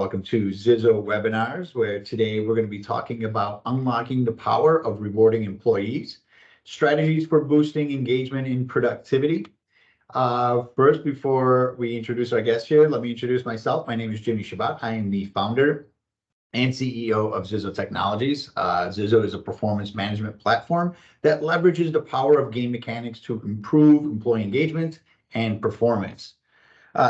welcome to Zizzo Webinars, where today we're going to be talking about unlocking the power of rewarding employees, strategies for boosting engagement and productivity. First, before we introduce our guest here, let me introduce myself. My name is Jimmy Shabbat. I am the founder and CEO of Zizzo Technologies. Zizzo is a performance management platform that leverages the power of game mechanics to improve employee engagement and performance.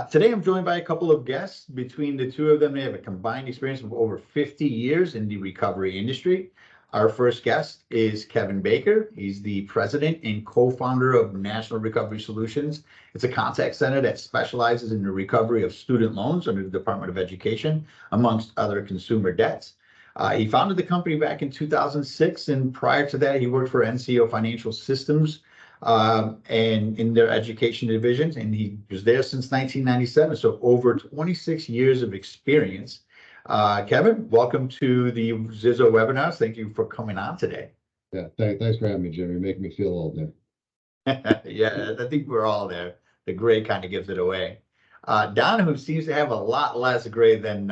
Today, I'm joined by a couple of guests. Between the two of them, they have a combined experience of over 50 years in the recovery industry. Our first guest is Kevin Baker. He's the president and co-founder of National Recovery Solutions. It's a contact center that specializes in the recovery of student loans under the Department of Education, amongst other consumer debts. He founded the company back in 2006, and prior to that, he worked for NCO Financial Systems and in their education divisions, and he was there since 1997, so over 26 years of experience. Kevin, welcome to the Zizzo webinars. Thank you for coming on today. Yeah, thanks for having me, Jimmy. You're making me feel old there. Yeah, I think we're all there. The gray kind of gives it away. Don, who seems to have a lot less gray than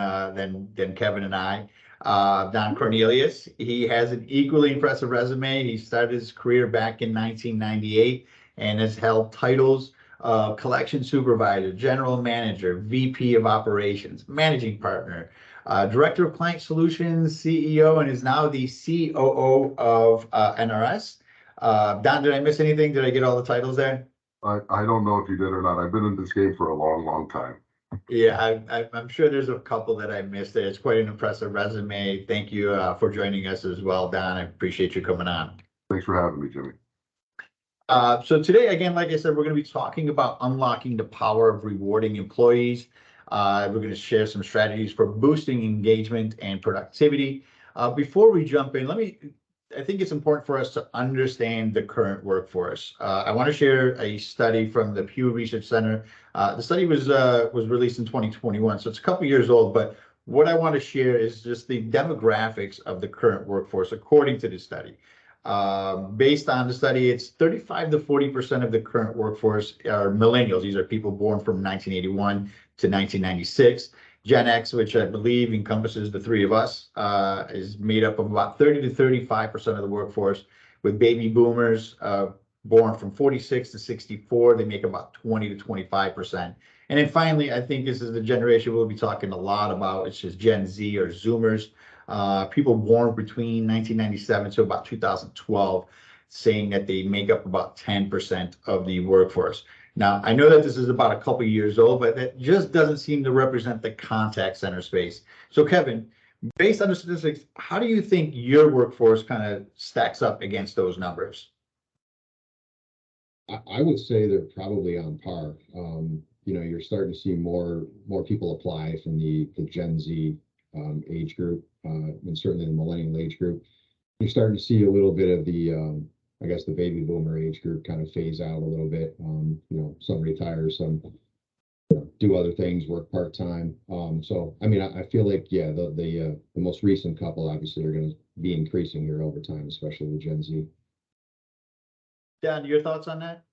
Kevin and I. Don Cornelius, he has an equally impressive resume. He started his career back in 1998 and has held titles of collection supervisor, general manager, VP of operations, managing partner, director of client solutions, CEO, and is now the COO of NRS. Don, did I miss anything? Did I get all the titles there? I don't know if you did or not. I've been in this game for a long, long time. Yeah, I'm sure there's a couple that I missed there. It's quite an impressive resume. Thank you for joining us as well, Don. I appreciate you coming on. Thanks for having me, Jimmy. So today, again, like I said, we're going to be talking about unlocking the power of rewarding employees. We're going to share some strategies for boosting engagement and productivity. Before we jump in, I think it's important for us to understand the current workforce. I want to share a study from the Pew Research Center. The study was released in 2021, so it's a couple years old, but what I want to share is just the demographics of the current workforce according to the study. Based on the study, it's 35 to 40% of the current workforce are millennials. These are people born from 1981 to 1996. Gen X, which I believe encompasses the three of us, is made up of about 30 to 35% of the workforce, with baby boomers born from 46 to 64. They make about 20 to 25%. And then finally, I think this is the generation we'll be talking a lot about, which is Gen Z or Zoomers, people born between 1997 to about 2012, saying that they make up about 10% of the workforce. Now, I know that this is about a couple years old, but that just doesn't seem to represent the contact center space. So, Kevin, based on the statistics, how do you think your workforce kind of stacks up against those numbers? I would say they're probably on par. You're starting to see more people apply from the Gen Z age group, and certainly the millennial age group. You're starting to see a little bit of the I guess the baby boomer age group kind of phase out a little bit. Some retire, some do other things, work part-time. So I mean, I feel like, yeah, the most recent couple obviously are going to be increasing here over time, especially the Gen Z. Dan, your thoughts on that?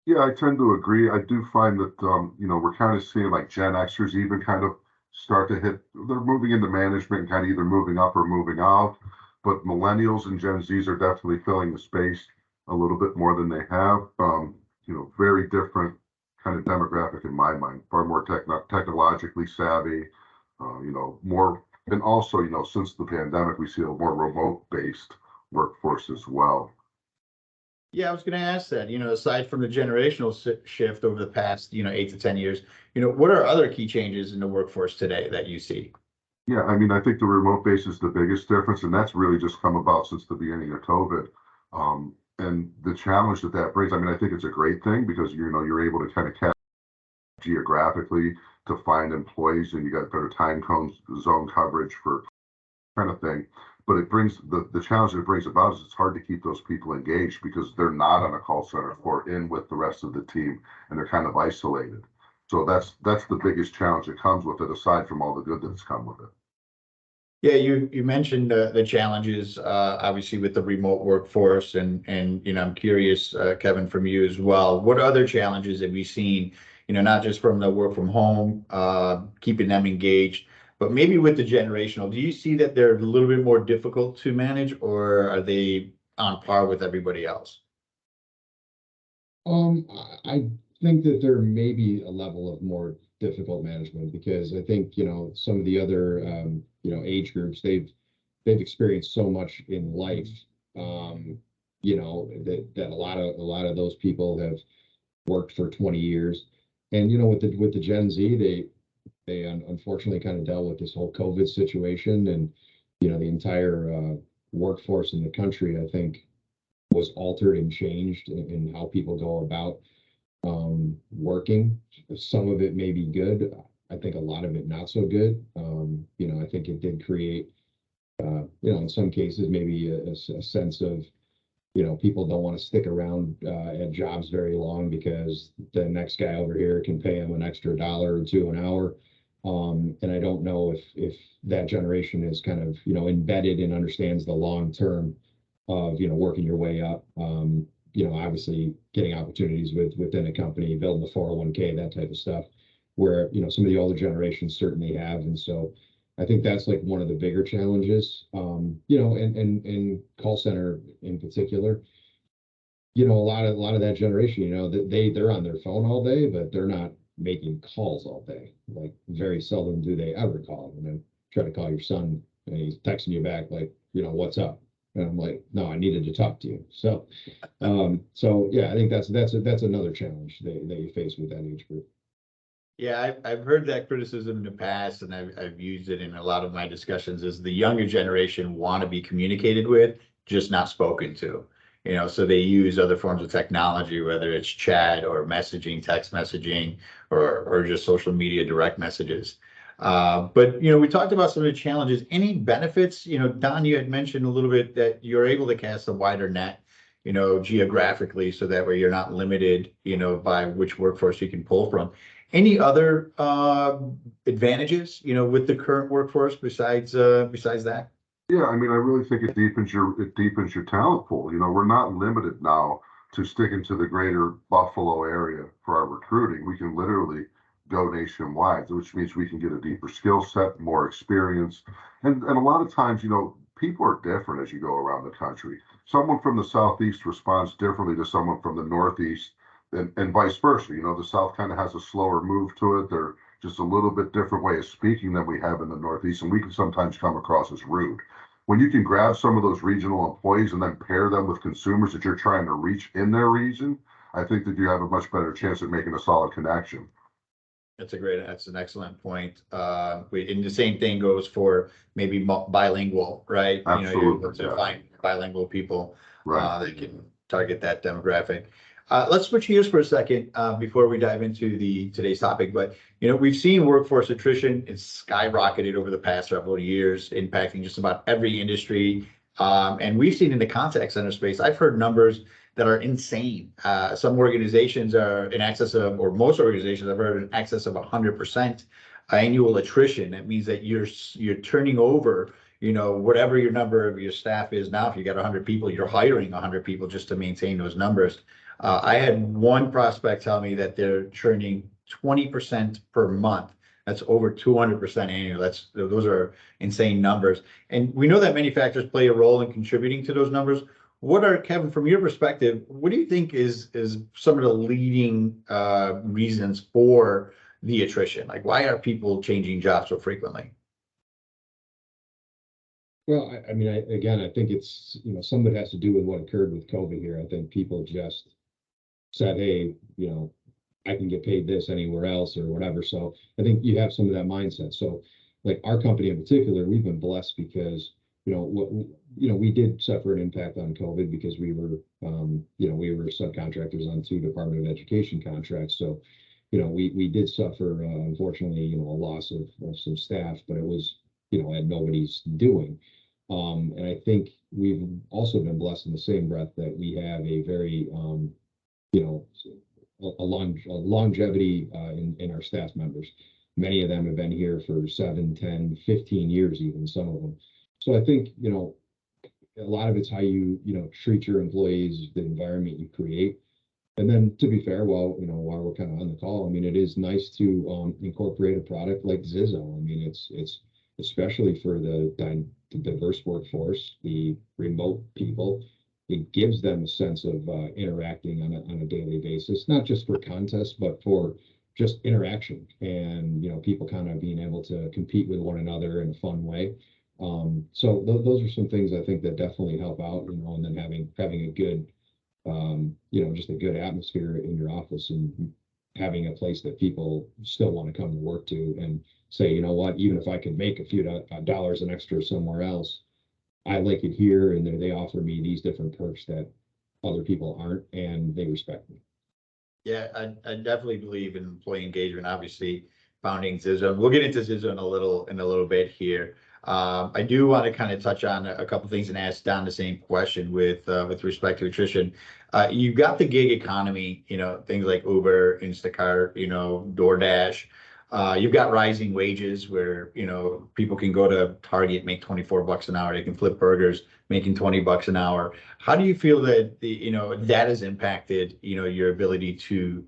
Yeah, I tend to agree. I do find that we're kind of seeing like Gen Xers even kind of start to hit. They're moving into management and kind of either moving up or moving out. But millennials and Gen Zs are definitely filling the space a little bit more than they have. Very different kind of demographic in my mind, far more technologically savvy, more, and also, since the pandemic, we see a more remote-based workforce as well. Yeah, I was going to ask that, aside from the generational shift over the past, 8 to 10 years, what are other key changes in the workforce today that you see? Yeah, I mean, I think the remote base is the biggest difference, and that's really just come about since the beginning of COVID. And the challenge that brings, I mean, I think it's a great thing because, you're able to kind of catch geographically to find employees, and you got better time zone coverage for kind of thing. But it brings the challenge that it brings about is it's hard to keep those people engaged because they're not on a call center or in with the rest of the team, and they're kind of isolated. So that's the biggest challenge that comes with it, aside from all the good that's come with it. Yeah, you mentioned the challenges, obviously, with the remote workforce, and I'm curious, Kevin, from you as well. What other challenges have you seen? Not just from the work from home, keeping them engaged, but maybe with the generational, do you see that they're a little bit more difficult to manage, or are they on par with everybody else? I think that there may be a level of more difficult management because I think, some of the other, age groups, they've experienced so much in life, that a lot of those people have worked for 20 years. And, with the Gen Z, they unfortunately kind of dealt with this whole COVID situation, and, the entire, workforce in the country, I think, was altered and changed in how people go about working. Some of it may be good. I think a lot of it not so good. I think it did create, in some cases, maybe a sense of, people don't want to stick around at jobs very long because the next guy over here can pay them an extra dollar or two an hour. And I don't know if that generation is kind of, embedded and understands the long term of, working your way up. Obviously getting opportunities within a company, building a 401k, that type of stuff, where, some of the older generations certainly have. And so I think that's like one of the bigger challenges, and call center in particular. A lot of that generation, that they're on their phone all day, but they're not making calls all day. Like very seldom do they ever call. And then try to call your son and he's texting you back like, what's up? And I'm like, no, I needed to talk to you. So yeah, I think that's another challenge that you face with that age group. Yeah, I've heard that criticism in the past, and I've used it in a lot of my discussions, is the younger generation want to be communicated with, just not spoken to. So they use other forms of technology, whether it's chat or messaging, text messaging, or just social media direct messages. But we talked about some of the challenges. Any benefits? Don, you had mentioned a little bit that you're able to cast a wider net, geographically, so that way you're not limited, by which workforce you can pull from. Any other advantages, with the current workforce besides that? Yeah, I mean, I really think it deepens your talent pool. We're not limited now to sticking to the greater Buffalo area for our recruiting. We can literally go nationwide, which means we can get a deeper skill set, more experience. And a lot of times, people are different as you go around the country. Someone from the Southeast responds differently to someone from the Northeast, and vice versa. The South kind of has a slower move to it. They're just a little bit different way of speaking than we have in the Northeast, and we can sometimes come across as rude. When you can grab some of those regional employees and then pair them with consumers that you're trying to reach in their region, I think that you have a much better chance at making a solid connection. That's an excellent point. And the same thing goes for maybe bilingual, right? You're able Absolutely, to yeah. find bilingual people Right. that can target that demographic. Let's switch gears for a second before we dive into today's topic. But we've seen workforce attrition. It's skyrocketed over the past several years, impacting just about every industry. And we've seen in the contact center space, I've heard numbers that are insane. Some organizations are in excess of, or most organizations I've heard in excess of 100% annual attrition. That means that you're turning over, whatever your number of your staff is now. If you got 100 people, you're hiring 100 people just to maintain those numbers. I had one prospect tell me that they're churning 20% per month. That's over 200% annual. Those are insane numbers. And we know that many factors play a role in contributing to those numbers. Kevin, from your perspective, what do you think is some of the leading reasons for the attrition? Like, why are people changing jobs so frequently? Well, I mean, I think it's, some of it has to do with what occurred with COVID here. I think people just said, hey, I can get paid this anywhere else or whatever. So I think you have some of that mindset. So like our company in particular, we've been blessed because, we did suffer an impact on COVID because we were subcontractors on 2 Department of Education contracts. So, we did suffer, unfortunately, a loss of some staff, but it was, at nobody's doing. And I think we've also been blessed in the same breath that we have a very, a longevity in our staff members. Many of them have been here for 7, 10, 15 years, even some of them. So I think, a lot of it's how you, treat your employees, the environment you create. And then to be fair, while we're kind of on the call, I mean, it is nice to incorporate a product like Zizzo. I mean, it's especially for the diverse workforce, the remote people. It gives them a sense of interacting on a daily basis, not just for contests, but for just interaction and, people kind of being able to compete with one another in a fun way. So those are some things I think that definitely help out, and then having a good, just a good atmosphere in your office, and having a place that people still want to come to work to, and say, you know what, even if I could make a few dollars an extra somewhere else, I like it here, and they offer me these different perks that other people aren't, and they respect me. Yeah, I definitely believe in employee engagement. Obviously, founding Zizzo. We'll get into Zizzo in a little bit here. I do want to kind of touch on a couple things and ask Don the same question with respect to attrition. You've got the gig economy, things like Uber, Instacart, DoorDash. You've got rising wages where, people can go to Target, make 24 bucks an hour. They can flip burgers, making 20 bucks an hour. How do you feel that that has impacted, your ability to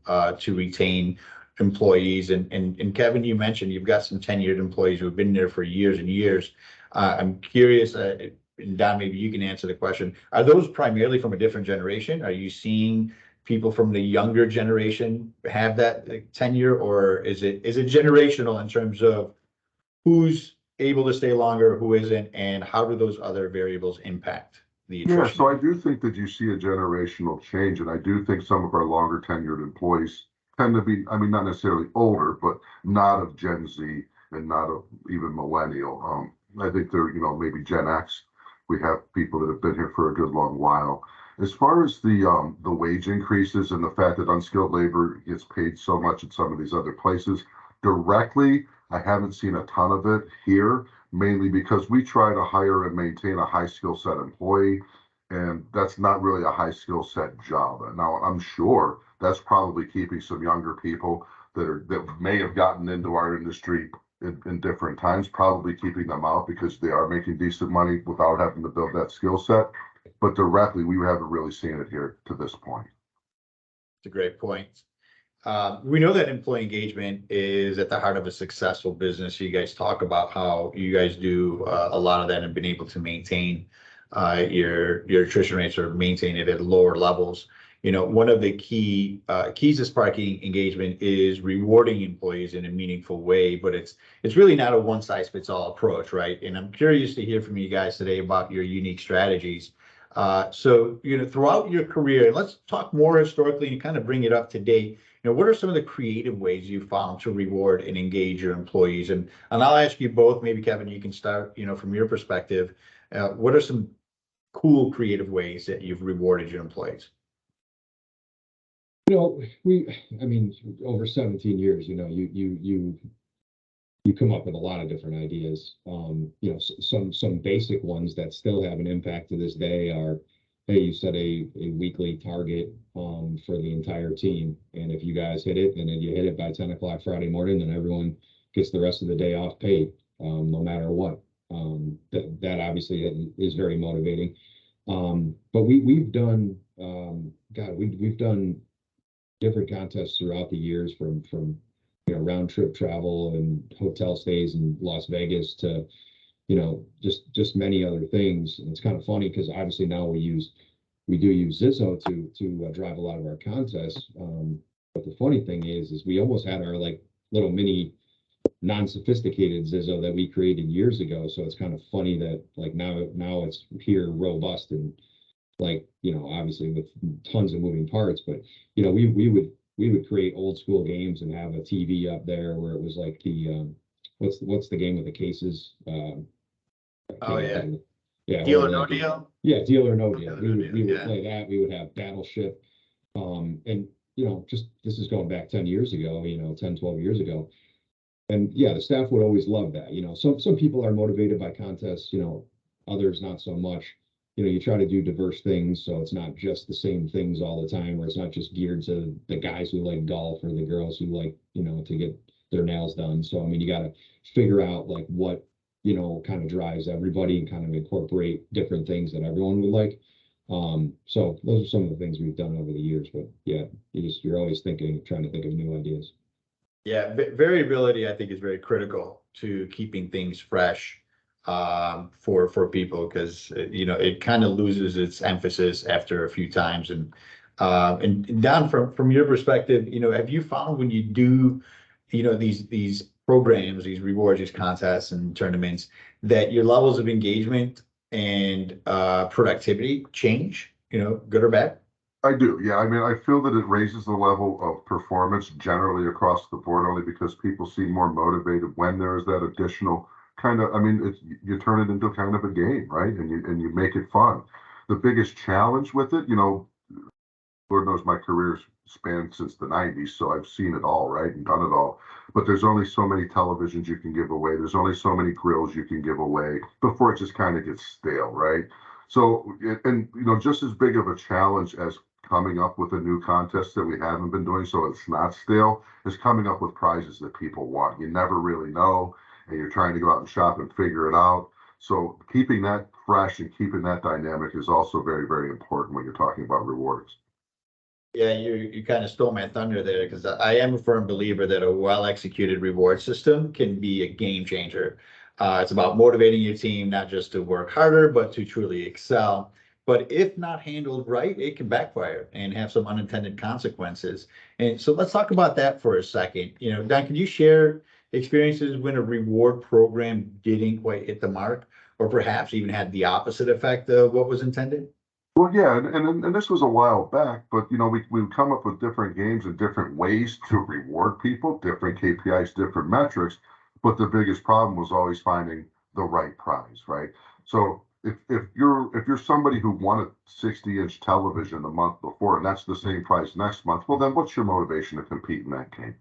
retain employees? And Kevin, you mentioned you've got some tenured employees who have been there for years and years. I'm curious, and Don, maybe you can answer the question. Are those primarily from a different generation? Are you seeing people from the younger generation have that tenure, or is it generational in terms of who's able to stay longer, who isn't, and how do those other variables impact the Yeah, attrition? so I do think that you see a generational change, and I do think some of our longer tenured employees tend to be, I mean, not necessarily older, but not of Gen Z and not of even millennial. I think they're, maybe Gen X. We have people that have been here for a good long while. As far as the wage increases and the fact that unskilled labor gets paid so much in some of these other places, directly, I haven't seen a ton of it here, mainly because we try to hire and maintain a high skill set employee, and that's not really a high skill set job. Now, I'm sure that's probably keeping some younger people that may have gotten into our industry in different times, probably keeping them out because they are making decent money without having to build that skill set. But directly, we haven't really seen it here to this point. It's a great point. We know that employee engagement is at the heart of a successful business. You guys talk about how you guys do a lot of that and been able to maintain your attrition rates, or maintain it at lower levels. One of the keys to sparking engagement is rewarding employees in a meaningful way, but it's really not a one size fits all approach, right? And I'm curious to hear from you guys today about your unique strategies. So, throughout your career, and let's talk more historically and kind of bring it up to date. What are some of the creative ways you found to reward and engage your employees? And I'll ask you both, maybe Kevin, you can start, from your perspective. What are some cool creative ways that you've rewarded your employees? I mean, over 17 years, you come up with a lot of different ideas. Some basic ones that still have an impact to this day are, hey, you set a weekly target for the entire team, and if you guys hit it, and then you hit it by 10 o'clock Friday morning, then everyone gets the rest of the day off paid, no matter what. That obviously is very motivating. But we've done, we've done different contests throughout the years, from round trip travel and hotel stays in Las Vegas to just many other things. And it's kind of funny because obviously now we do use Zizzo to drive a lot of our contests. But the funny thing is we almost had our like little mini non-sophisticated Zizzo that we created years ago. So it's kind of funny that like now it's here robust and like, obviously with tons of moving parts, but we would create old school games and have a TV up there where it was like the what's the game with the cases? Oh yeah. Yeah. Deal or no deal? Yeah, Deal or No Deal. Deal or We No would Deal, we would yeah. play that. We would have Battleship. And just this is going back 10 years ago, 10, 12 years ago. And yeah, the staff would always love that. Some people are motivated by contests, others not so much. You try to do diverse things, so it's not just the same things all the time, or it's not just geared to the guys who like golf or the girls who like, to get their nails done. So, I mean, you got to figure out like what, kind of drives everybody and kind of incorporate different things that everyone would like. So those are some of the things we've done over the years, but yeah, you're always trying to think of new ideas. Yeah, variability I think is very critical to keeping things fresh for people, because it kind of loses its emphasis after a few times. And Don, from your perspective, have you found when you do these programs, these rewards, these contests and tournaments, that your levels of engagement and productivity change, good or bad? I do, yeah. I mean, I feel that it raises the level of performance generally across the board, only because people seem more motivated when there is that additional kind of, I mean, you turn it into kind of a game, right? And you make it fun. The biggest challenge with it, Lord knows my career's spanned since the 90s, so I've seen it all, right, and done it all. But there's only so many televisions you can give away. There's only so many grills you can give away before it just kind of gets stale, right? So, and just as big of a challenge as coming up with a new contest that we haven't been doing so it's not stale is coming up with prizes that people want. You never really know, and you're trying to go out and shop and figure it out. So keeping that fresh and keeping that dynamic is also very, very important when you're talking about rewards. Yeah, you kind of stole my thunder there, because I am a firm believer that a well-executed reward system can be a game changer. It's about motivating your team not just to work harder, but to truly excel. But if not handled right, it can backfire and have some unintended consequences. And so let's talk about that for a second. Don, can you share experiences when a reward program didn't quite hit the mark, or perhaps even had the opposite effect of what was intended? Well, yeah, and this was a while back, but we come up with different games and different ways to reward people, different KPIs, different metrics. But the biggest problem was always finding the right prize, right? So if you're somebody who won a 60-inch television the month before, and that's the same price next month, well, then what's your motivation to compete in that game,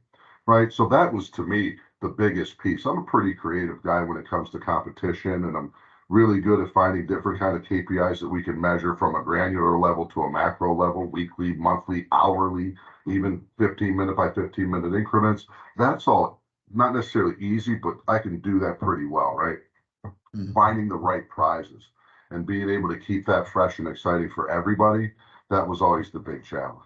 right? So that was to me the biggest piece. I'm a pretty creative guy when it comes to competition, and I'm really good at finding different kind of KPIs that we can measure from a granular level to a macro level, weekly, monthly, hourly, even 15-minute by 15-minute increments. That's all not necessarily easy, but I can do that pretty well, right? Mhm. Finding the right prizes and being able to keep that fresh and exciting for everybody, that was always the big challenge.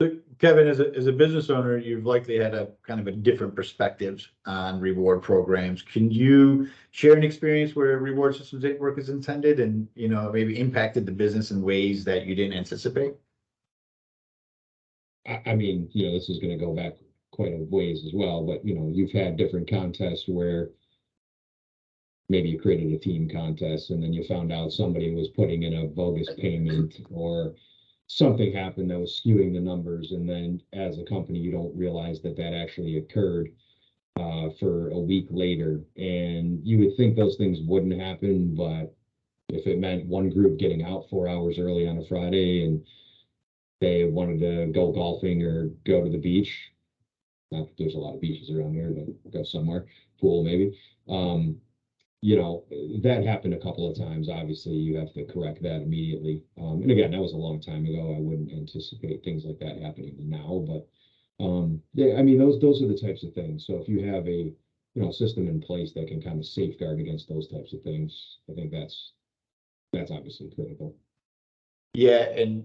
So, Kevin, as a business owner, you've likely had a kind of a different perspectives on reward programs. Can you share an experience where reward systems didn't work as intended, and maybe impacted the business in ways that you didn't anticipate? I mean, this is going to go back quite a ways as well, but you've had different contests where maybe you created a team contest and then you found out somebody was putting in a bogus payment, or something happened that was skewing the numbers, and then as a company you don't realize that that actually occurred for a week later. And you would think those things wouldn't happen, but if it meant one group getting out 4 hours early on a Friday and they wanted to go golfing or go to the beach, not that there's a lot of beaches around here, but go somewhere, pool maybe. Um, that happened a couple of times. Obviously, you have to correct that immediately. And again, that was a long time ago. I wouldn't anticipate things like that happening now, but yeah, I mean, those are the types of things. So if you have a system in place that can kind of safeguard against those types of things, I think that's obviously critical. Yeah, and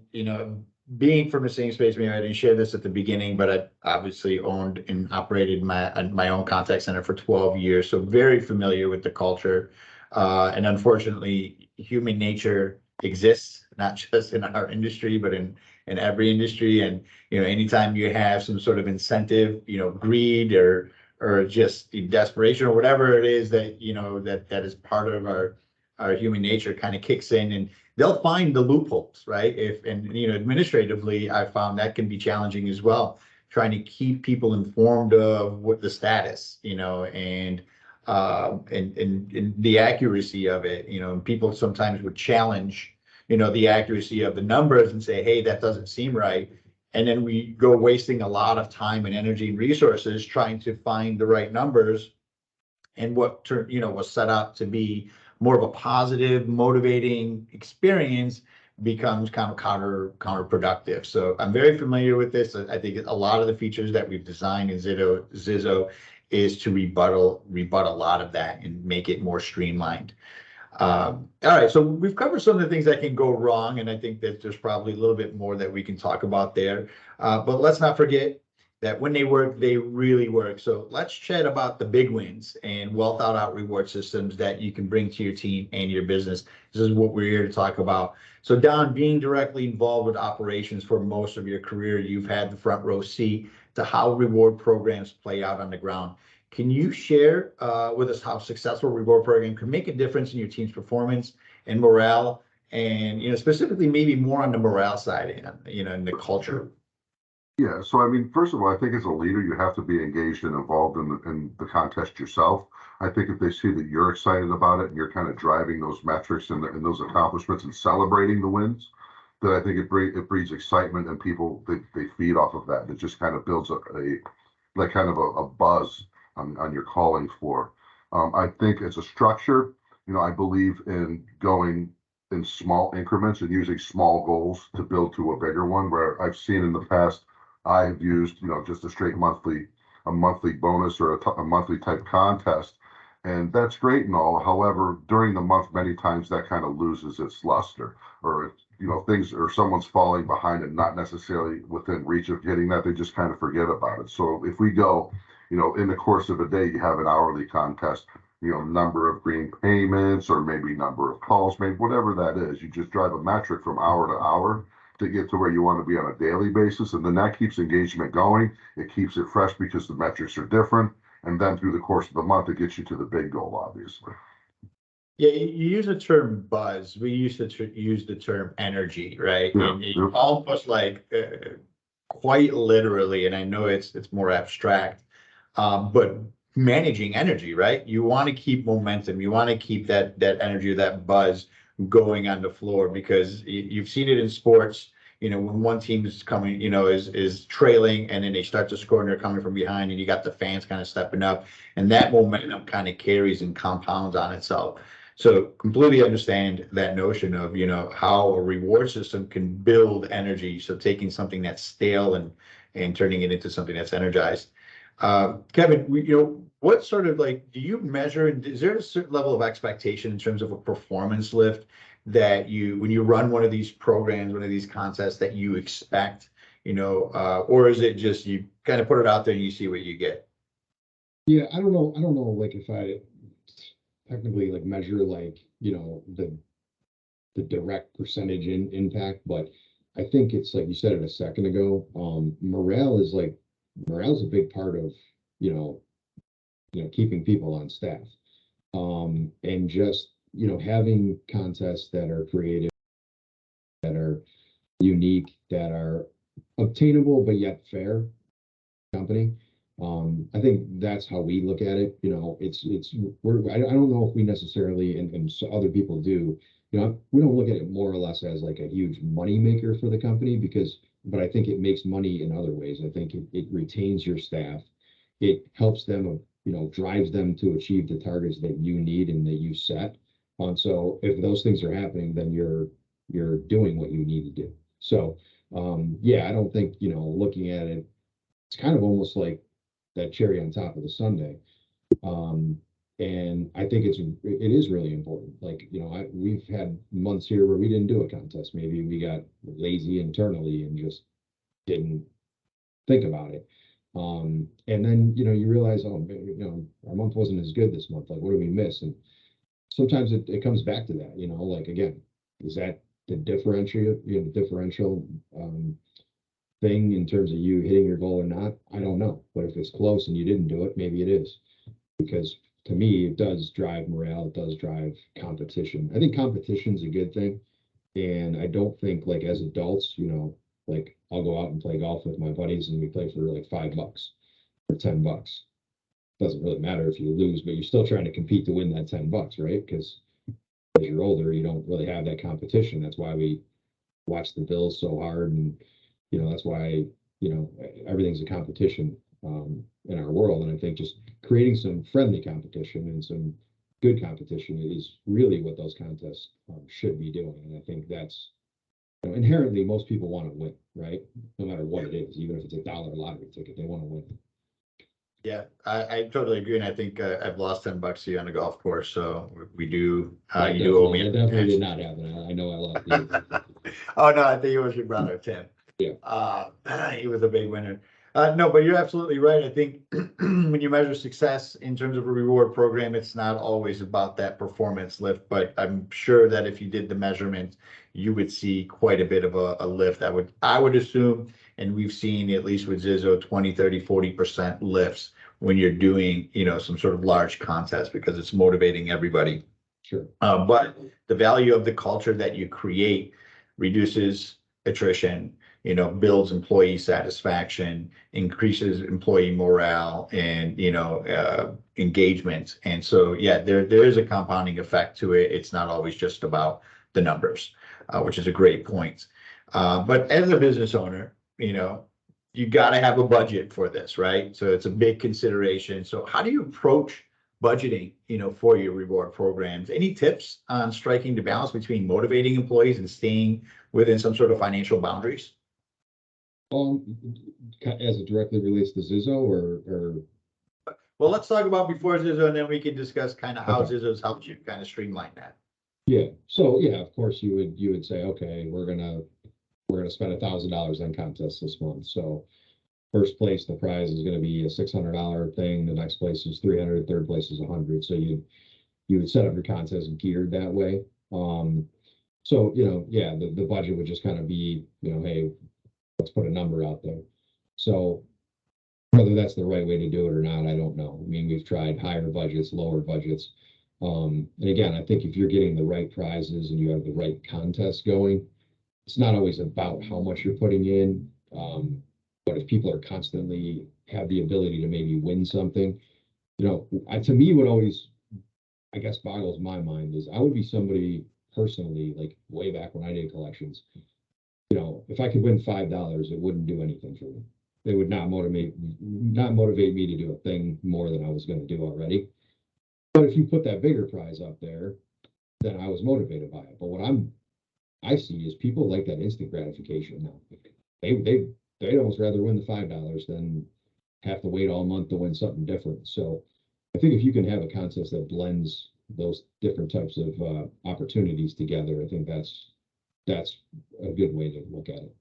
being from the same space, maybe I didn't share this at the beginning, but I obviously owned and operated my own contact center for 12 years, so very familiar with the culture. And unfortunately, human nature exists not just in our industry, but in every industry. And anytime you have some sort of incentive, greed or just desperation or whatever it is that that is part of our human nature, kind of kicks in, and they'll find the loopholes, right? And administratively, I found that can be challenging as well, trying to keep people informed of what the status, and the accuracy of it. And people sometimes would challenge, the accuracy of the numbers and say, hey, that doesn't seem right. And then we go wasting a lot of time and energy and resources trying to find the right numbers, and what was set up to be more of a positive, motivating experience becomes kind of counterproductive. So I'm very familiar with this. I think a lot of the features that we've designed in Zizzo is to rebut a lot of that and make it more streamlined. All right, so we've covered some of the things that can go wrong, and I think that there's probably a little bit more that we can talk about there. But let's not forget that when they work, they really work. So let's chat about the big wins and well thought out reward systems that you can bring to your team and your business. This is what we're here to talk about. So Don, being directly involved with operations for most of your career, you've had the front row seat to how reward programs play out on the ground. Can you share with us how successful reward program can make a difference in your team's performance and morale? And, specifically maybe more on the morale side and, in the culture. Yeah, so I mean, first of all, I think as a leader, you have to be engaged and involved in the contest yourself. I think if they see that you're excited about it and you're kind of driving those metrics and those accomplishments and celebrating the wins, then I think it breeds excitement and people they feed off of that. It just kind of builds like kind of a buzz on your calling floor. I think as a structure, I believe in going in small increments and using small goals to build to a bigger one. Where I've seen in the past, I've used, just a monthly bonus or a monthly type contest. And that's great and all. However, during the month, many times that kind of loses its luster, or, things, or someone's falling behind and not necessarily within reach of getting that, they just kind of forget about it. So if we go, in the course of a day, you have an hourly contest, number of green payments, or maybe number of calls, maybe whatever that is, you just drive a metric from hour to hour to get to where you want to be on a daily basis. And then that keeps engagement going. It keeps it fresh because the metrics are different. And then through the course of the month, it gets you to the big goal, obviously. Yeah, you use the term buzz. We used to use the term energy, right? Yeah, And yeah. almost like quite literally, and I know it's more abstract, but managing energy, right? You want to keep momentum. You want to keep that energy, that buzz going on the floor because you've seen it in sports. When one team is coming, is trailing, and then they start to score and they're coming from behind, and you got the fans kind of stepping up, and that momentum kind of carries and compounds on itself. So completely understand that notion of, how a reward system can build energy. So taking something that's stale and turning it into something that's energized. Kevin, what sort of do you measure, and is there a certain level of expectation in terms of a performance lift that when you run one of these programs, one of these contests that you expect, or is it just you kind of put it out there and you see what you get? Yeah, I don't know. Like if I technically measure the direct percentage impact, but I think it's like you said it a second ago. Morale's a big part of keeping people on staff, and just having contests that are creative, that are unique, that are obtainable but yet fair company. I think that's how we look at it. I don't know if we necessarily, and so other people do, we don't look at it more or less as like a huge money maker for the company but I think it makes money in other ways. I think it retains your staff. It helps them, drives them to achieve the targets that you need and that you set. And so if those things are happening, then you're doing what you need to do. So yeah, I don't think, looking at it, it's kind of almost like that cherry on top of the sundae. And I think it is really important. We've had months here where we didn't do a contest. Maybe we got lazy internally and just didn't think about it. And then, you realize, our month wasn't as good this month. Like, what did we miss? And sometimes it comes back to that, again, is that the differential thing in terms of you hitting your goal or not? I don't know. But if it's close and you didn't do it, maybe it is. Because to me, it does drive morale. It does drive competition. I think competition's a good thing. And I don't think as adults, I'll go out and play golf with my buddies and we play for like $5 or $10. Doesn't really matter if you lose, but you're still trying to compete to win that $10, right? Because as you're older, you don't really have that competition. That's why we watch the Bills so hard, and that's why everything's a competition in our world. And I think just creating some friendly competition and some good competition is really what those contests should be doing. And I think that's inherently most people want to win, right? No matter what it is, even if it's $1 lottery ticket, they want to win. Yeah, I totally agree, and I think I've lost $10 to you on the golf course, so we do. You do owe me. That definitely did not happen. I know I lost you. Oh no, I think it was your brother Tim. Yeah, he was a big winner. No, but you're absolutely right. I think when you measure success in terms of a reward program, it's not always about that performance lift, but I'm sure that if you did the measurement, you would see quite a bit of a lift. I would assume, and we've seen at least with Zizzo 20, 30, 40% lifts when you're doing, some sort of large contest because it's motivating everybody. Sure. But the value of the culture that you create reduces attrition, builds employee satisfaction, increases employee morale and, engagement. And so, yeah, there is a compounding effect to it. It's not always just about the numbers, which is a great point. But as a business owner, you got to have a budget for this, right? So it's a big consideration. So how do you approach budgeting, for your reward programs? Any tips on striking the balance between motivating employees and staying within some sort of financial boundaries? As it directly relates to Zizzo or Well, let's talk about before Zizzo, and then we can discuss kind of how Okay. Zizzo's helped you kind of streamline that. Yeah. So yeah, of course you would say, okay, we're gonna spend $1,000 on contests this month. So first place, the prize is gonna be a $600 thing. The next place is 300. Third place is 100. So you would set up your contest geared that way. So yeah, the budget would just kind of be, hey, let's put a number out there. So whether that's the right way to do it or not, I don't know. I mean, we've tried higher budgets, lower budgets. And again, I think if you're getting the right prizes and you have the right contests going, it's not always about how much you're putting in. But if people are constantly have the ability to maybe win something, to me, what always, I guess, boggles my mind is I would be somebody personally, like way back when I did collections, if I could win $5, it wouldn't do anything for me. It would not motivate me to do a thing more than I was going to do already. But if you put that bigger prize up there, then I was motivated by it. But what I see is people like that instant gratification now. They'd almost rather win the $5 than have to wait all month to win something different. So I think if you can have a contest that blends those different types of opportunities together, I think that's a good way to look at it.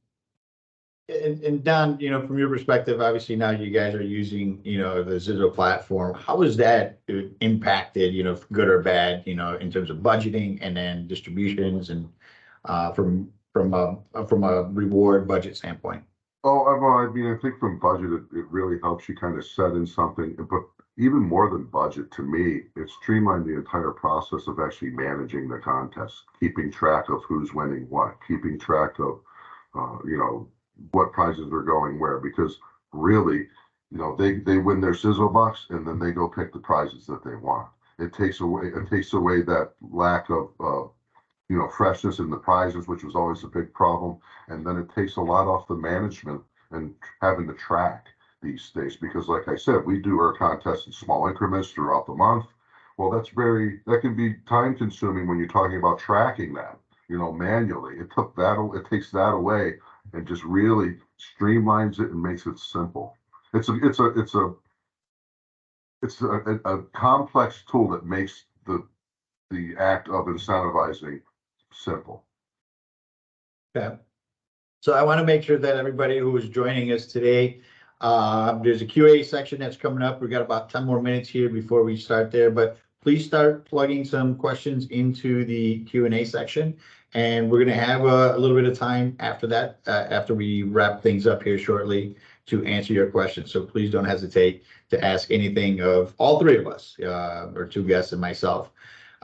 And Don, from your perspective, obviously now you guys are using, the Zizzo platform. How has that impacted, good or bad, in terms of budgeting and then distributions and from a reward budget standpoint? Oh, well, I mean, I think from budget, it really helps you kind of set in something, but even more than budget, to me, it streamlined the entire process of actually managing the contest, keeping track of who's winning what, keeping track of, what prizes are going where, because really, they win their sizzle box and then they go pick the prizes that they want. It takes away that lack of, freshness in the prizes, which was always a big problem. And then it takes a lot off the management and having to track these days, because like I said, we do our contests in small increments throughout the month. Well, that can be time consuming when you're talking about tracking that, manually. It takes that away and just really streamlines it and makes it simple. It's a complex tool that makes the act of incentivizing simple. Okay. So I want to make sure that everybody who is joining us today, there's a QA section that's coming up. We've got about 10 more minutes here before we start there, but please start plugging some questions into the Q&A section. And we're going to have a little bit of time after that, after we wrap things up here shortly, to answer your questions. So please don't hesitate to ask anything of all three of us, or two guests and myself.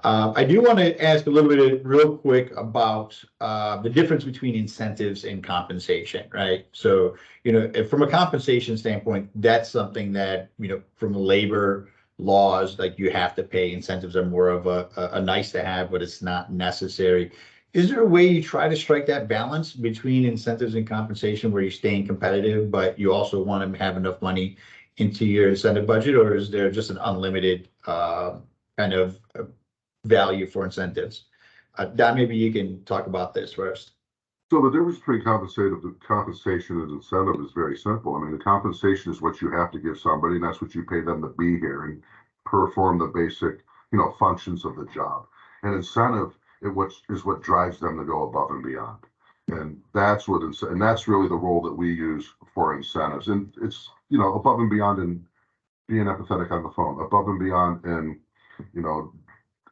I do want to ask a little bit real quick about the difference between incentives and compensation, right? So, if from a compensation standpoint, that's something that, from labor laws, like you have to pay. Incentives are more of a nice to have, but it's not necessary. Is there a way you try to strike that balance between incentives and compensation where you're staying competitive, but you also want to have enough money into your incentive budget, or is there just an unlimited kind of value for incentives? Don, maybe you can talk about this first. So the difference between compensation and incentive is very simple. I mean, the compensation is what you have to give somebody, and that's what you pay them to be here and perform the basic, functions of the job. And incentive is what drives them to go above and beyond. And that's what and that's really the role that we use for incentives. And it's, you know, above and beyond in being empathetic on the phone, above and beyond in, you know,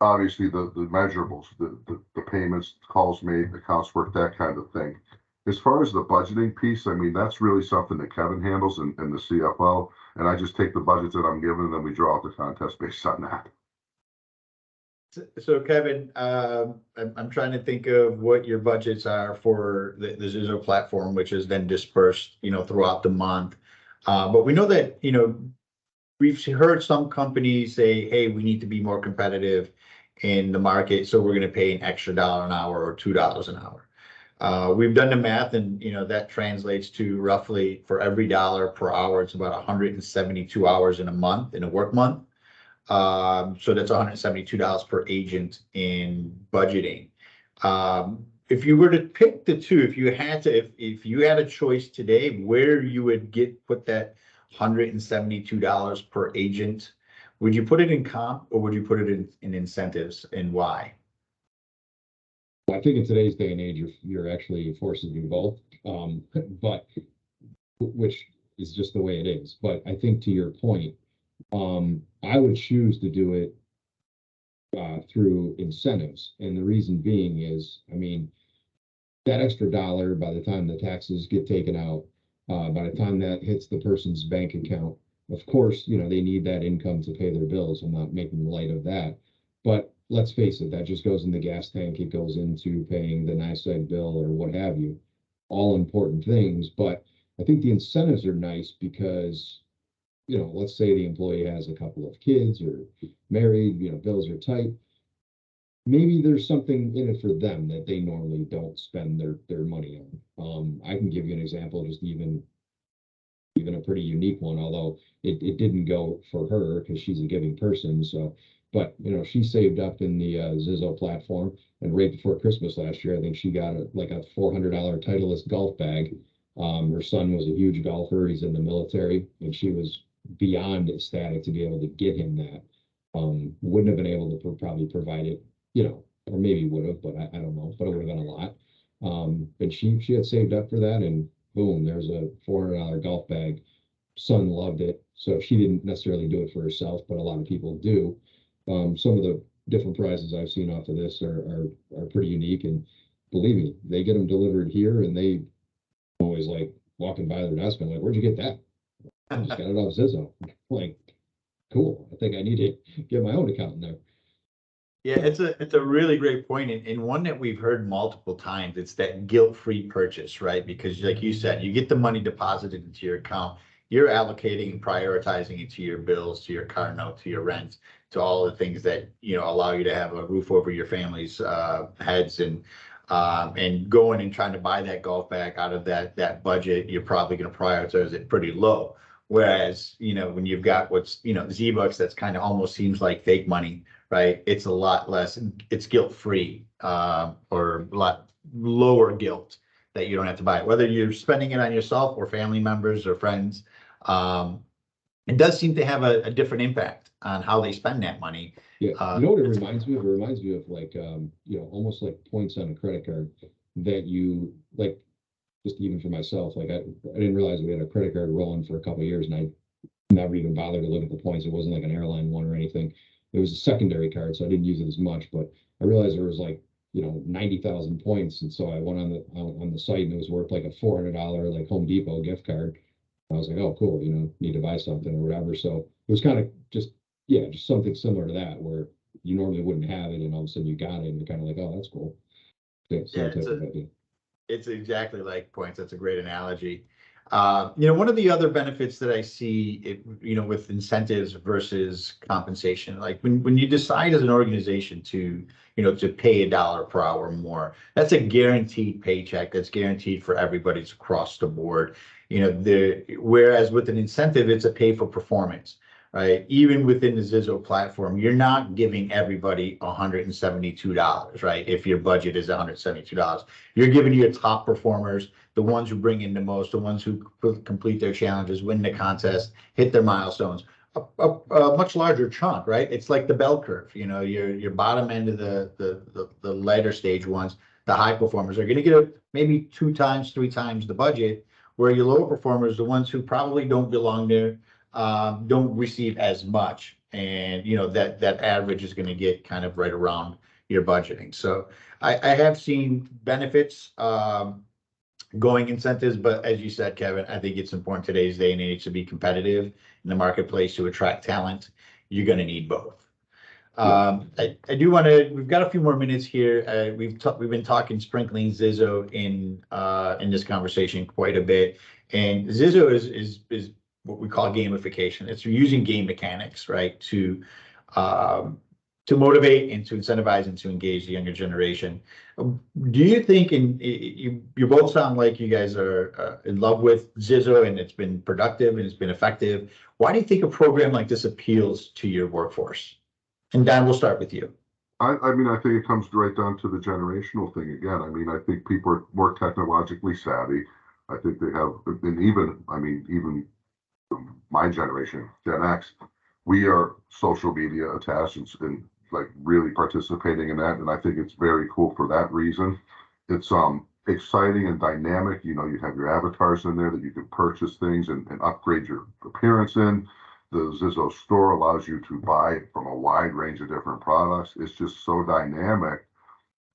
obviously the measurables, the payments, calls made, accounts work, that kind of thing. As far as the budgeting piece, I mean, that's really something that Kevin handles and the CFO. And I just take the budgets that I'm given and then we draw out the contest based on that. So Kevin, I'm trying to think of what your budgets are for the Zizzo platform, which is then dispersed, you know, throughout the month. But we know that, you know, we've heard some companies say, hey, we need to be more competitive in the market, so we're going to pay an extra $1 an hour or $2 an hour. We've done the math, and you know that translates to roughly for every dollar per hour, it's about 172 hours in a month, in a work month. So that's $172 per agent in budgeting. If you were to pick the two, if you had to, if you had a choice today, where you would put that $172 per agent, would you put it in comp or would you put it in incentives, and why? I think in today's day and age, you're actually forced to do both, but which is just the way it is. But I think to your point, I would choose to do it through incentives, and the reason being is, I mean, that extra dollar, by the time the taxes get taken out, by the time that hits the person's bank account, of course, you know, they need that income to pay their bills. I'm not making light of that, but let's face it, that just goes in the gas tank. It goes into paying the NICEAG bill or what have you. All important things, but I think the incentives are nice because, you know, let's say the employee has a couple of kids or married, you know, bills are tight. Maybe there's something in it for them that they normally don't spend their money on. I can give you an example, just even a pretty unique one, although it didn't go for her because she's a giving person. So, but you know, she saved up in the Zizzo platform, and right before Christmas last year, I think she got like a $400 Titleist golf bag. Her son was a huge golfer. He's in the military, and she was beyond ecstatic to be able to get him that. Wouldn't have been able to probably provide it, you know, or maybe would have, but I don't know, but it would have been a lot. But she had saved up for that, and boom, there's a $400 golf bag. Son loved it, so she didn't necessarily do it for herself, but a lot of people do. Some of the different prizes I've seen off of this are pretty unique, and believe me, they get them delivered here, and they always like walking by their desk and like, "Where'd you get that?" I just got it off Zizzo. Like, cool. I think I need to get my own account in there. Yeah, it's a really great point, and one that we've heard multiple times. It's that guilt-free purchase, right? Because like you said, you get the money deposited into your account, you're allocating and prioritizing it to your bills, to your car note, to your rent, to all the things that, you know, allow you to have a roof over your family's heads, and going and trying to buy that golf bag out of that budget, you're probably going to prioritize it pretty low. Whereas, you know, when you've got what's, you know, Z-Bucks, that's kind of almost seems like fake money, right? It's a lot less, it's guilt-free, or a lot lower guilt that you don't have to buy it, whether you're spending it on yourself or family members or friends. It does seem to have a different impact on how they spend that money. Yeah, you know what it reminds me of? It reminds me of like, you know, almost like points on a credit card that you like, just even for myself, like I didn't realize we had a credit card rolling for a couple of years, and I never even bothered to look at the points. It wasn't like an airline one or anything. It was a secondary card, so I didn't use it as much, but I realized there was like, you know, 90,000 points. And so I went on the site, and it was worth like a $400 like Home Depot gift card. I was like, oh, cool, you know, need to buy something or whatever. So it was kind of just, yeah, just something similar to that where you normally wouldn't have it, and all of a sudden you got it, and you're kind of like, oh, that's cool. Same Yeah, type of idea. it's exactly like points. That's a great analogy. You know, one of the other benefits that I see, you know, with incentives versus compensation, like when you decide as an organization to, you know, to pay $1 per hour more, that's a guaranteed paycheck. That's guaranteed for everybody. It's across the board. You know, whereas with an incentive, it's a pay for performance, right? Even within the Zizzo platform, you're not giving everybody $172, right? If your budget is $172, you're giving your top performers, the ones who bring in the most, the ones who complete their challenges, win the contest, hit their milestones, a much larger chunk, right? It's like the bell curve. You know, your bottom end of the later stage ones, the high performers are gonna get maybe 2 times, 3 times the budget, where your lower performers, the ones who probably don't belong there, don't receive as much. And, that average is gonna get kind of right around your budgeting. So I have seen benefits, going incentives, but as you said, Kevin, I think it's important today's day and age to be competitive in the marketplace to attract talent. You're gonna need both. I do want to. We've got a few more minutes here. We've been talking sprinkling Zizzo in this conversation quite a bit, and Zizzo is what we call gamification. It's using game mechanics, right, to motivate and to incentivize and to engage the younger generation. Do you think, and you both sound like you guys are in love with Zizzo and it's been productive and it's been effective. Why do you think a program like this appeals to your workforce? And Dan, we'll start with you. I mean, I think it comes right down to the generational thing again. I mean, I think people are more technologically savvy. I think they have, and even my generation, Gen X, we are social media attached and like really participating in that. And I think it's very cool for that reason. It's exciting and dynamic. You have your avatars in there that you can purchase things and upgrade your appearance in. The Zizzo store allows you to buy from a wide range of different products. It's just so dynamic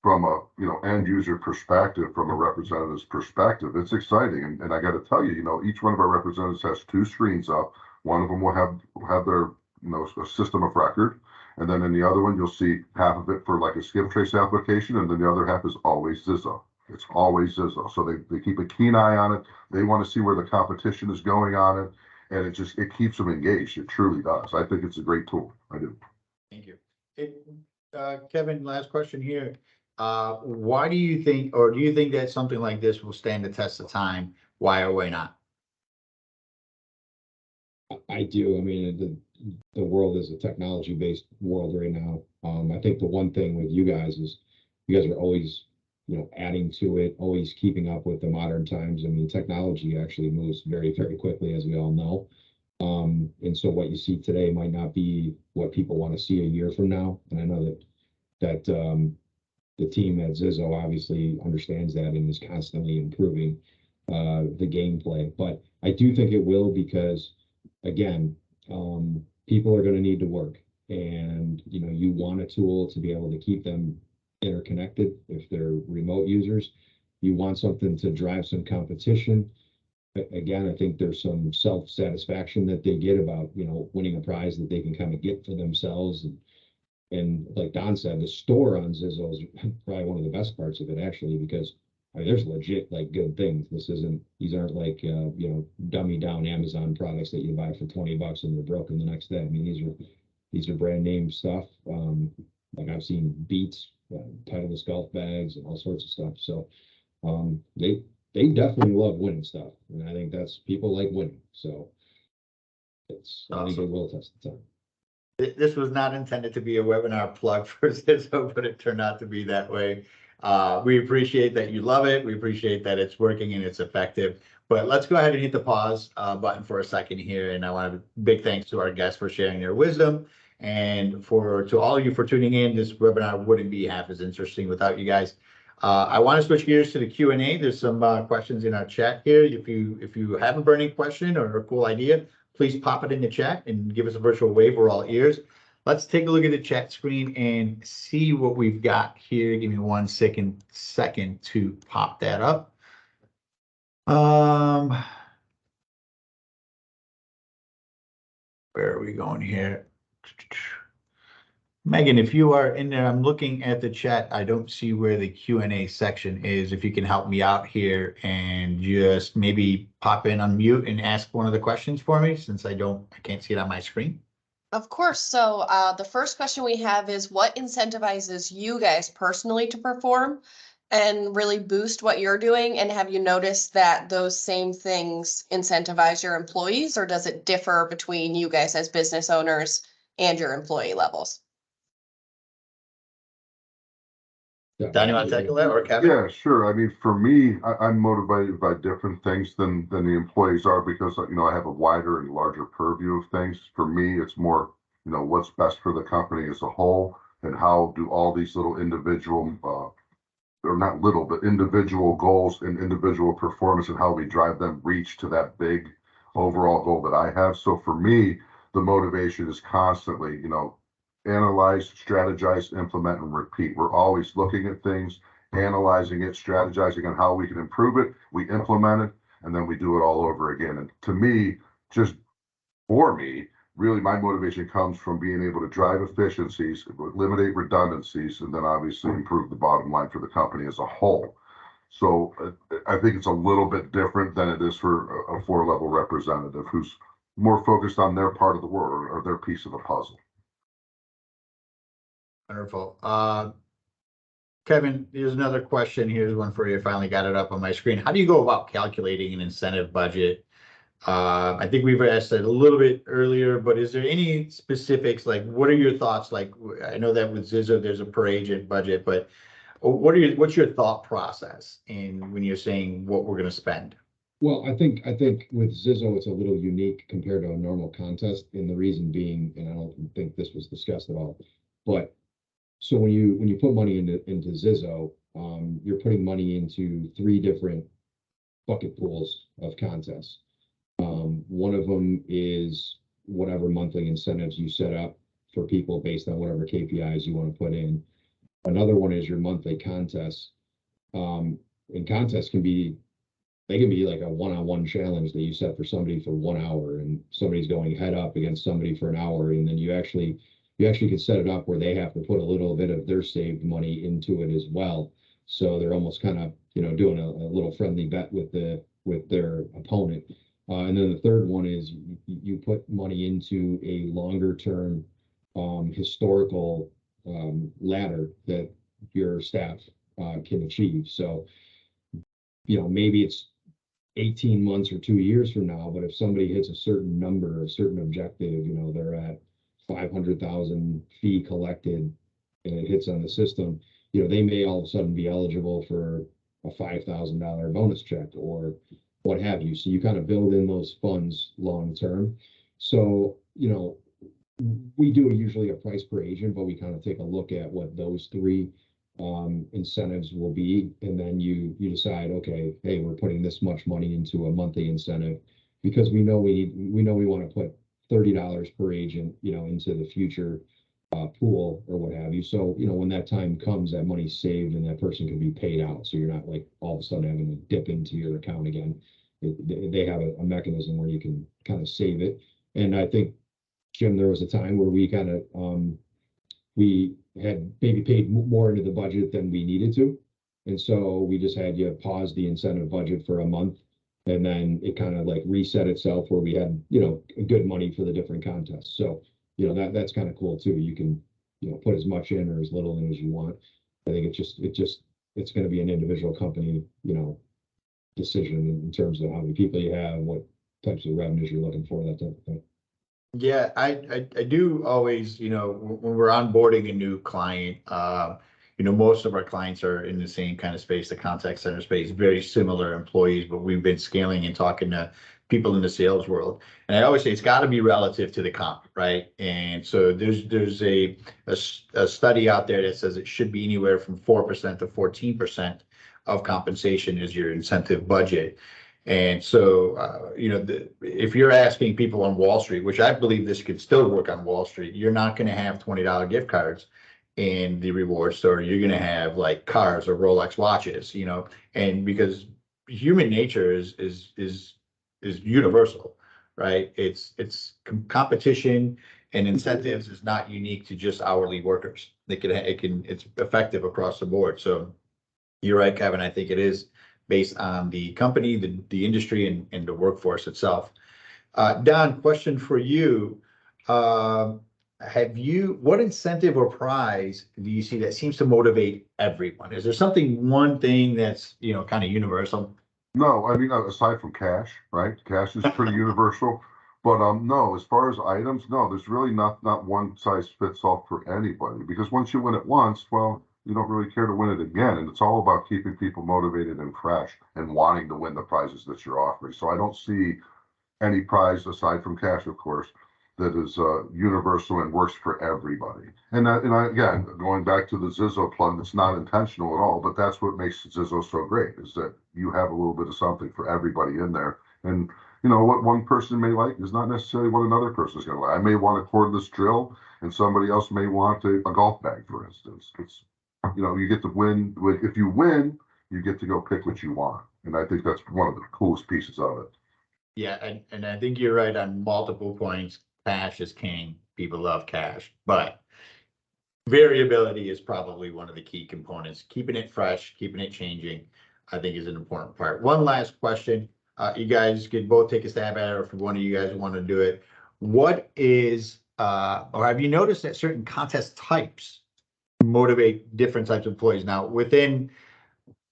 from a end user perspective, from a representative's perspective. It's exciting, and I got to tell you, each one of our representatives has 2 screens up. One of them will have their a system of record, and then in the other one you'll see half of it for like a skip trace application, and then the other half is always Zizzo. It's always Zizzo. So they keep a keen eye on it. They want to see where the competition is going on it. And it keeps them engaged. It truly does. I think it's a great tool. I do. Thank you. Kevin, last question here. Why do you think, or do you think that something like this will stand the test of time? Why or why not? I do. I mean, the world is a technology-based world right now. I think the one thing with you guys is you guys are always, adding to it, always keeping up with the modern times. I mean, technology actually moves very, very quickly, as we all know. And so what you see today might not be what people want to see a year from now. And I know that the team at Zizzo obviously understands that and is constantly improving the gameplay. But I do think it will because, again, people are going to need to work. And, you want a tool to be able to keep them interconnected if they're remote users. You want something to drive some competition. Again, I think there's some self-satisfaction that they get about, winning a prize that they can kind of get for themselves. And like Don said, the store on Zizzo is probably one of the best parts of it, actually, because there's legit like good things. These aren't like dummy down Amazon products that you buy for $20 and they're broken the next day. I mean, these are brand name stuff. Like I've seen Beats, Titleist golf bags, and all sorts of stuff. So they definitely love winning stuff, and I think that's people like winning. So I think it will test the time. This was not intended to be a webinar plug for Zizzo, but it turned out to be that way. We appreciate that you love it. We appreciate that it's working and it's effective. But let's go ahead and hit the pause button for a second here. And I want to big thanks to our guests for sharing their wisdom. And to all of you for tuning in. This webinar wouldn't be half as interesting without you guys. I want to switch gears to the Q&A. There's some questions in our chat here. If you have a burning question or a cool idea, please pop it in the chat and give us a virtual wave. We're all ears. Let's take a look at the chat screen and see what we've got here. Give me 1 second to pop that up. Where are we going here? Megan, if you are in there, I'm looking at the chat. I don't see where the Q&A section is. If you can help me out here and just maybe pop in, unmute, and ask one of the questions for me, since I can't see it on my screen. Of course. So the first question we have is, what incentivizes you guys personally to perform and really boost what you're doing? And have you noticed that those same things incentivize your employees, or does it differ between you guys as business owners and your employee levels? Don, you want to tackle that, or Kevin? Yeah, sure. I mean, for me, I'm motivated by different things than the employees are because, I have a wider and larger purview of things. For me, it's more, what's best for the company as a whole and how do all these little individual or not little, but individual goals and individual performance and how we drive them reach to that big overall goal that I have. So for me, the motivation is constantly, analyze, strategize, implement, and repeat. We're always looking at things, analyzing it, strategizing on how we can improve it. We implement it, and then we do it all over again. And to me, just for me, really my motivation comes from being able to drive efficiencies, eliminate redundancies, and then obviously improve the bottom line for the company as a whole. So I think it's a little bit different than it is for a four-level representative who's more focused on their part of the world or their piece of the puzzle. Wonderful. Kevin, here's another question. Here's one for you. I finally got it up on my screen. How do you go about calculating an incentive budget? I think we've asked it a little bit earlier, but is there any specifics? Like, what are your thoughts? Like, I know that with Zizzo, there's a per agent budget, but what's your thought process in when you're saying what we're going to spend? Well, I think with Zizzo, it's a little unique compared to a normal contest, and the reason being, and I don't think this was discussed at all, but so when you put money into Zizzo, you're putting money into three different bucket pools of contests. One of them is whatever monthly incentives you set up for people based on whatever KPIs you want to put in. Another one is your monthly contests. And contests can be like a one-on-one challenge that you set for somebody for 1 hour, and somebody's going head up against somebody for an hour, and then you actually can set it up where they have to put a little bit of their saved money into it as well. So they're almost kind of doing a little friendly bet with their opponent. And then the third one is you put money into a longer term historical ladder that your staff can achieve. So maybe it's 18 months or 2 years from now, but if somebody hits a certain number, a certain objective, they're at 500,000 fee collected and it hits on the system, they may all of a sudden be eligible for a $5,000 bonus check or what have you. So you kind of build in those funds long term. So, we do usually a price per agent, but we kind of take a look at what those three incentives will be, and then you decide, okay, hey, we're putting this much money into a monthly incentive because we know we want to put $30 per agent, into the future pool or what have you. So when that time comes, that money's saved and that person can be paid out. So you're not like all of a sudden having to dip into your account again. They have a mechanism where you can kind of save it. And I think, Jim, there was a time where we kind of we had maybe paid more into the budget than we needed to. And so we just had you pause the incentive budget for a month, and then it kind of like reset itself where we had, good money for the different contests. So, that's kind of cool too. You can, put as much in or as little in as you want. I think it's going to be an individual company, decision in terms of how many people you have, what types of revenues you're looking for, that type of thing. Yeah, I do always, when we're onboarding a new client, most of our clients are in the same kind of space, the contact center space, very similar employees, but we've been scaling and talking to people in the sales world. And I always say it's got to be relative to the comp, right? And so there's a study out there that says it should be anywhere from 4% to 14% of compensation is your incentive budget. And so, if you're asking people on Wall Street, which I believe this could still work on Wall Street, you're not going to have $20 gift cards in the reward store. You're going to have like cars or Rolex watches, and because human nature is universal, right? It's competition and incentives is not unique to just hourly workers. It's effective across the board. So you're right, Kevin. I think it is based on the company, the industry, and the workforce itself. Don, question for you. What incentive or prize do you see that seems to motivate everyone? Is there one thing that's, kind of universal? No, I mean, aside from cash, right? Cash is pretty universal. But no, as far as items, no, there's really not one size fits all for anybody, because once you win it once, well, you don't really care to win it again. And it's all about keeping people motivated and fresh and wanting to win the prizes that you're offering. So I don't see any prize aside from cash, of course, that is universal and works for everybody. Again, going back to the Zizzo plug, it's not intentional at all, but that's what makes Zizzo so great, is that you have a little bit of something for everybody in there. And you know what one person may like is not necessarily what another person is going to like. I may want a cordless drill, and somebody else may want a golf bag, for instance. It's, you know, you get to win. If you win, you get to go pick what you want, and I think that's one of the coolest pieces of it. Yeah, and I think you're right on multiple points. Cash is king. People love cash, but variability is probably one of the key components. Keeping it fresh, keeping it changing, I think is an important part. One last question. You guys could both take a stab at it, or if one of you guys want to do it. What is, or have you noticed that certain contest types motivate different types of employees? Now, within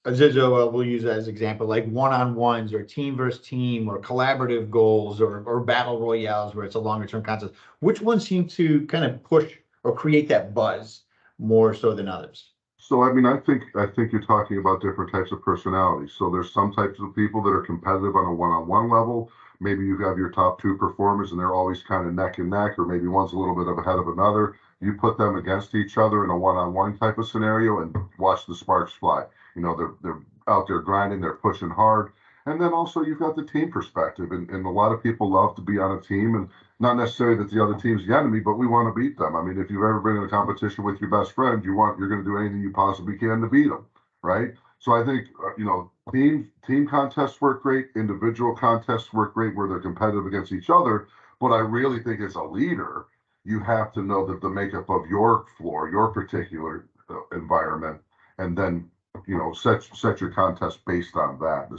Zizzo, we'll use that as an example, like one-on-ones or team versus team or collaborative goals or battle royales where it's a longer term contest. Which ones seem to kind of push or create that buzz more so than others? So I mean, I think you're talking about different types of personalities. So there's some types of people that are competitive on a one-on-one level. Maybe you have your top two performers and they're always kind of neck and neck, or maybe one's a little bit ahead of another. You put them against each other in a one-on-one type of scenario and watch the sparks fly. You know, they're out there grinding, they're pushing hard. And then also you've got the team perspective. And a lot of people love to be on a team, and not necessarily that the other team's the enemy, but we want to beat them. I mean, if you've ever been in a competition with your best friend, you're going to do anything you possibly can to beat them, right? So I think, you know, team contests work great, individual contests work great where they're competitive against each other. But I really think as a leader, you have to know that the makeup of your floor, your particular environment, and then, you know, set your contest based on that,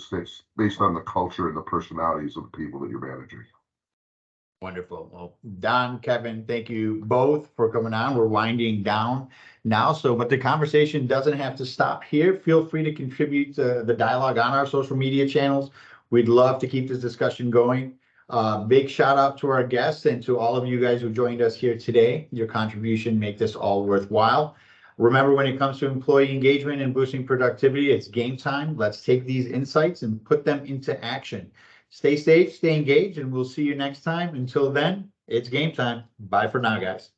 based on the culture and the personalities of the people that you're managing. Wonderful. Well, Don, Kevin, thank you both for coming on. We're winding down now, but the conversation doesn't have to stop here. Feel free to contribute to the dialogue on our social media channels. We'd love to keep this discussion going. Big shout out to our guests and to all of you guys who joined us here today. Your contribution make this all worthwhile. Remember, when it comes to employee engagement and boosting productivity, it's game time. Let's take these insights and put them into action. Stay safe, stay engaged, and we'll see you next time. Until then, it's game time. Bye for now, guys.